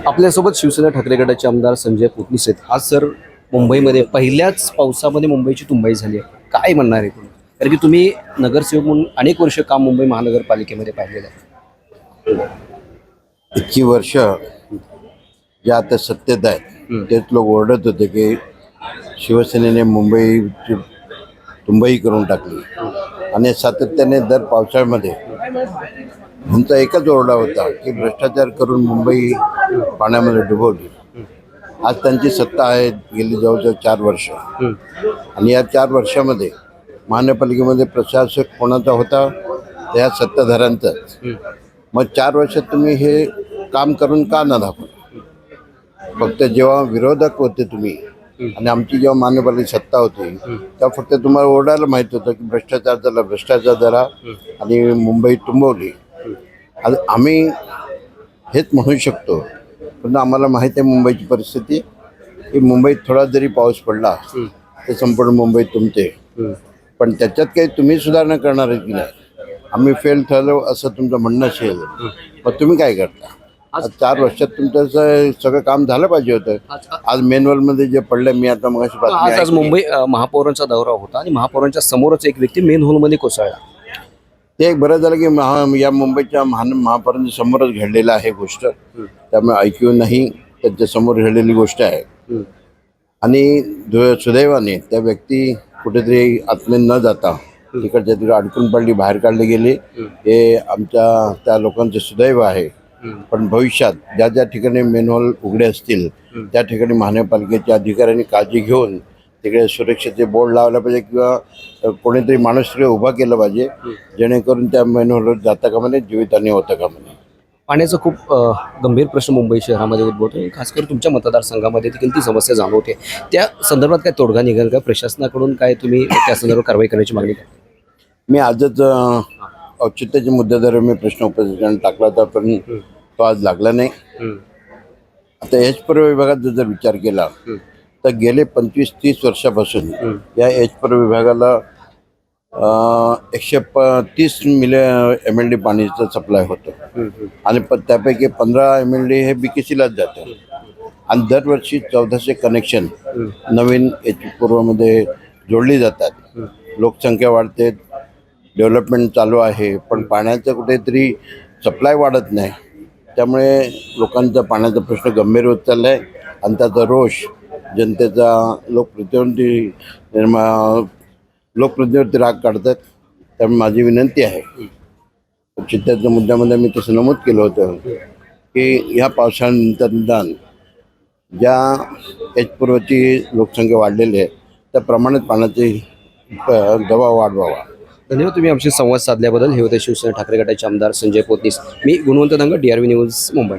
आपल्यासोबत शिवसेना ठाकरे गटाचे आमदार संजय पोतनीस आहेत. आज सर मुंबईमध्ये पहिल्याच पावसामध्ये मुंबईची तुंबाई झाली आहे. काय म्हणणार आहे तुम्ही? कारण की तुम्ही नगरसेवक म्हणून अनेक वर्ष काम मुंबई महानगरपालिकेमध्ये पाहिलेलं आहे. इतकी वर्ष जे आता सत्तेत आहेत तेच लोक ओरडत होते की शिवसेनेने मुंबईची तुंबई करून टाकली आणि सातत्याने दर पावसाळ्यामध्ये आमचा एकच ओरडा होता की भ्रष्टाचार करून मुंबई पाण्यामध्ये डुबवली. आज त्यांची सत्ता आहे गेली जवळजवळ 4 वर्ष आणि या 4 वर्षामध्ये महानगरपालिकेमध्ये प्रशासक कोणाचा होता? त्या सत्ताधाऱ्यांचाच. मग 4 वर्षात तुम्ही हे काम करून का न दाखवलं? फक्त जेव्हा विरोधक होते तुम्ही आणि आमची जेव्हा महानगरपालिका सत्ता होती तेव्हा फक्त तुम्हाला ओरडायला माहीत होतं की भ्रष्टाचार झाला आणि मुंबई तुंबवली. आज आम्ही हेच म्हणू शकतो, पण आम्हाला माहीत आहे मुंबईची परिस्थिती की मुंबईत थोडा जरी पाऊस पडला तर संपूर्ण मुंबई तुंबते. पण त्याच्यात काही तुम्ही सुधारणा करणार आहे की नाही? आम्ही फेल ठरलो असं तुमचं म्हणणं असेल, मग तुम्ही काय करता? आज 4 वर्षात तुमचं सगळं काम झालं पाहिजे होतं. आज मेनहॉलमध्ये जे पडलं, मी आता मगाशी बातमी आज मुंबई महापौरांचा दौरा होता आणि महापौरांच्या समोरच एक व्यक्ती मेन हॉलमध्ये कोसळला. ते एक बरं झालं की या मुंबईच्या महापौरांच्या समोरच घडलेलं आहे गोष्ट, त्यामुळे ऐकू नाही, त्यांच्या समोर घडलेली गोष्ट आहे. आणि सुदैवाने त्या व्यक्ती कुठेतरी आतमध्ये न जाता तिकडच्या तिकडे अडकून पडली, बाहेर काढले गेले. हे आमच्या त्या लोकांचे सुदैव आहे. पण भविष्यात ज्या ज्या ठिकाणी मेनहॉल उघडे असतील त्या ठिकाणी महानगरपालिकेच्या अधिकाऱ्यांनी काळजी घेऊन तिकडे सुरक्षेचे बोर्ड लावला पाहिजे किंवा कोणीतरी माणूस तिकडे उभा केला पाहिजे, जेणेकरून त्या मेनहॉलवर जाता कामा नये, जीवितहानी होता कामा नये. पाण्याचा खूप गंभीर प्रश्न मुंबई शहरामध्ये उद्भवतो. खास करून तुमच्या मतदारसंघामध्ये देखील ती समस्या जाणवते. त्या संदर्भात काय तोडगा निघेल का? प्रशासनाकडून काय तुम्ही त्या संदर्भात कारवाई करण्याची मागणी करता? मी आजच औचित्याच्या मुद्द्यावर मी प्रश्न उपस्थित टाकला होता, पण तो आज लागला नाही. आता एच पूर्व विभागात जर विचार केला तर गेले 25-30 वर्षापासून या एच पूर्व विभागाला 130 MLD पाणीचं सप्लाय होतं आणि त्यापैकी 15 MLD हे BKCलाच जातं. आणि दरवर्षी 1400 कनेक्शन नवीन एच पूर्वमध्ये जोडली जातात. लोकसंख्या वाढते, डेव्हलपमेंट चालू आहे, पण पाण्याचं कुठेतरी सप्लाय वाढत नाही. त्यामुळे लोकांचा पाण्याचा प्रश्न गंभीर होत चालला आहे आणि त्याचा रोष जनतेचा लोकप्रतिनिधीवरती राग काढतात. त्यामुळे माझी विनंती आहे, चित्त्याच्या मुद्द्यामध्ये मी तसं नमूद केलं होतं की ह्या पावसाळ्यानंतर निदान ज्या एच पूर्वची लोकसंख्या वाढलेली आहे त्या प्रमाणात पाण्याचे दबाव वाढवावा. धन्यवाद, तुम्ही आमशी संवाद साधल्याबद्दल. हे होते शिवसेना ठाकरे गटाचे आमदार संजय पोतनीस. मी गुणवंत दंग, DRV न्यूज, मुंबई.